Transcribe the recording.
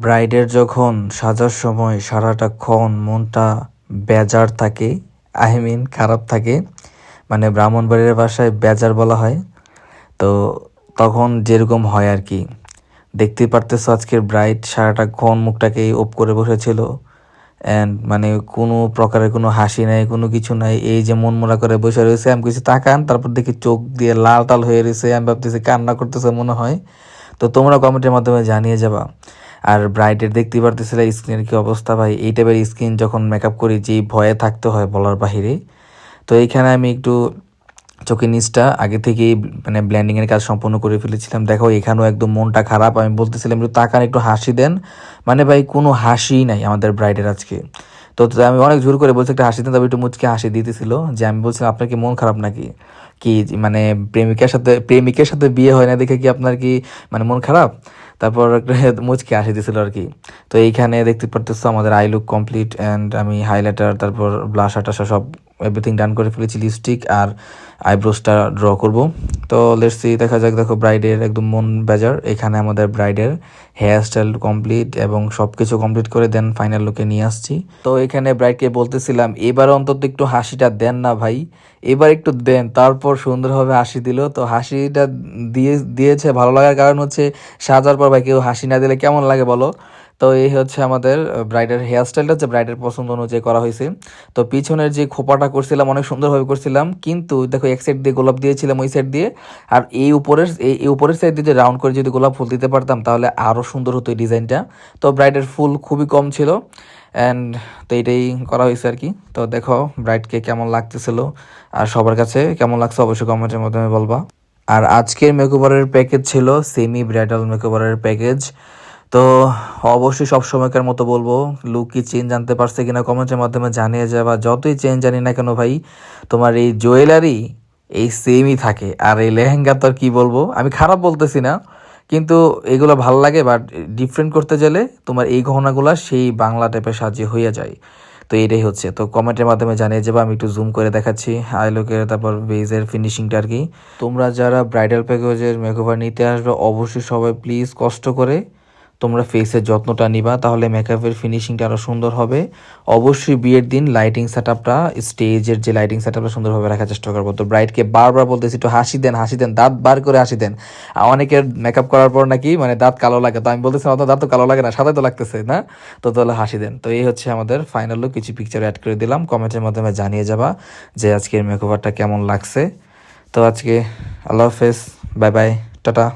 ব্রাইডের যখন সাজার সময় সারাটাক্ষণ মনটা বেজার থাকে, খারাপ থাকে, মানে ব্রাহ্মণবাড়িয়ার ভাষায় বেজার বলা হয়। তো তখন যেরকম হয় আর কি, দেখতেই পারতেছো আজকের ব্রাইড সারাটাক্ষণ মুখটাকে ওপ করে বসেছিল। অ্যান্ড মানে কোনো প্রকারের কোনো হাসি নাই, কোনো কিছু নাই, এই যে মন মরা করে বসে রয়েছে। আমি কিছু তাকান, তারপর দেখি চোখ দিয়ে লাল টাল হয়ে রয়েছে, আমি ভাবতেছি কান্না করতেছে মনে হয়। তো তোমরা কমেন্টের মাধ্যমে জানিয়ে যাবা। আর ব্রাইডের দেখতেই পারতেছিলে স্কিনের কি অবস্থা ভাই, এই টাইপের স্কিন যখন মেকআপ করি যেই ভয়ে থাকতে হয় বলার বাহিরে। তো এইখানে আমি একটু চোখের নিচটা আগে থেকেই মানে ব্ল্যান্ডিংয়ের কাজ সম্পূর্ণ করে ফেলেছিলাম। দেখো এখানেও একদম মনটা খারাপ, আমি বলতেছিলাম একটু তাকান, একটু হাসি দেন। মানে ভাই কোনো হাসিই নাই আমাদের ব্রাইডের আজকে। তো আমি অনেক জোর করে বলছি একটা হাসি দেন, তবে একটু মুচকে হাসি দিতেছিল। যে আমি বলছিলাম আপনার কি মন খারাপ নাকি, কি মানে প্রেমিকের সাথে বিয়ে হয় না দেখে কি আপনার কি মানে মন খারাপ? তারপর একটা মুচকি হাসি দিছিল আর কি। তো এইখানে দেখতে পারতেছো আমাদের আই লুক কমপ্লিট, অ্যান্ড আমি হাইলাইটার, তারপর ব্লাশার টাশা সব এভরিথিং ডান করে ফেলেছি। লিপস্টিক আর আইব্রোসটা ড্র করব। তো লেটস সি, দেখা যাক। দেখো ব্রাইডের একদম মন বেজার। এখানে আমাদের ব্রাইডের হেয়ার স্টাইল কমপ্লিট এবং সব কিছু কমপ্লিট করে দেন ফাইনাল লুকে নিয়ে আসছি। তো এখানে ব্রাইডকে বলতেছিলাম এবার অন্তত একটু হাসিটা দেন না ভাই, এবার একটু দেন। তারপর সুন্দরভাবে হাসি দিল। তো হাসিটা দিয়েছে, ভালো লাগার কারণ হচ্ছে সাজার পর ভাই কেউ হাসি না দিলে কেমন লাগে বলো? তো এই হচ্ছে আমাদের ব্রাইডের হেয়ার স্টাইলটা, হচ্ছে ব্রাইডের পছন্দ অনুযায়ী করা হয়েছে। তো পিছনের যে খোপাটা করছিলাম অনেক সুন্দরভাবে করছিলাম, কিন্তু দেখো এক সাইড দিয়ে গোলাপ দিয়েছিলাম ওই সাইড দিয়ে, আর এই উপরের সাইড দিয়ে রাউন্ড করে যদি গোলাপ ফুল দিতে পারতাম তাহলে আরও সুন্দর হতো এই ডিজাইনটা। তো ব্রাইডের ফুল খুবই কম ছিল, অ্যান্ড তো এটাই করা হয়েছে আর কি। তো দেখো ব্রাইডকে কেমন লাগতেছিল আর সবার কাছে কেমন লাগছে অবশ্যই কমেন্টের মাধ্যমে বলবা। আর আজকের মেকওভারের প্যাকেজ ছিল সেমি ব্রাইডাল মেকওভারের প্যাকেজ। তো অবশ্যই সব সময়কার মতো বলবো, লুক কি চেঞ্জ আনতে পারছে কিনা কমেন্টের মাধ্যমে জানিয়ে যাবা। যতই চেঞ্জ জানি না কেন ভাই, তোমার এই জুয়েলারি এই সেমই থাকে। আর এই লেহেঙ্গা তো আর কি বলবো, আমি খারাপ বলতেছি না, কিন্তু এগুলো ভাল লাগে। বাট ডিফারেন্ট করতে গেলে তোমার এই গহনাগুলো সেই বাংলা টাইপের সাজিয়ে হইয়া যায়। তো এটাই হচ্ছে। তো কমেন্টের মাধ্যমে জানিয়ে যাবো। আমি একটু জুম করে দেখাচ্ছি আইলুকের, তারপর বেজের ফিনিশিংটা আর কি। তোমরা যারা ব্রাইডাল প্যাকেজের মেকওভার নিতে আসবে অবশ্যই সবাই প্লিজ কষ্ট করে তোমরা ফেসের যত্নটা নিবা, তাহলে মেকআপের ফিনিশিংটা আরও সুন্দর হবে। অবশ্যই বিয়ের দিন লাইটিং সেটআপটা, স্টেজের যে লাইটিং সেটআপটা সুন্দরভাবে রাখার চেষ্টা করবো। তো ব্রাইডকে বারবার বলতেছি একটু হাসি দেন, হাসি দেন, দাঁত বার করে হাসি দেন। অনেকের মেকআপ করার পর নাকি মানে দাঁত কালো লাগে, তো আমি বলতেছি অত দাঁত তো কালো লাগে না, সাদাই তো লাগতেছে না। তো তাহলে হাসি দেন। তো এই হচ্ছে আমাদের ফাইনাল লুক, কিছু পিকচার অ্যাড করে দিলাম। কমেন্টের মাধ্যমে জানিয়ে যাবা যে আজকের মেকওভারটা কেমন লাগছে। তো আজকে আল্লাহ হাফেজ, বাই বাই, টাটা।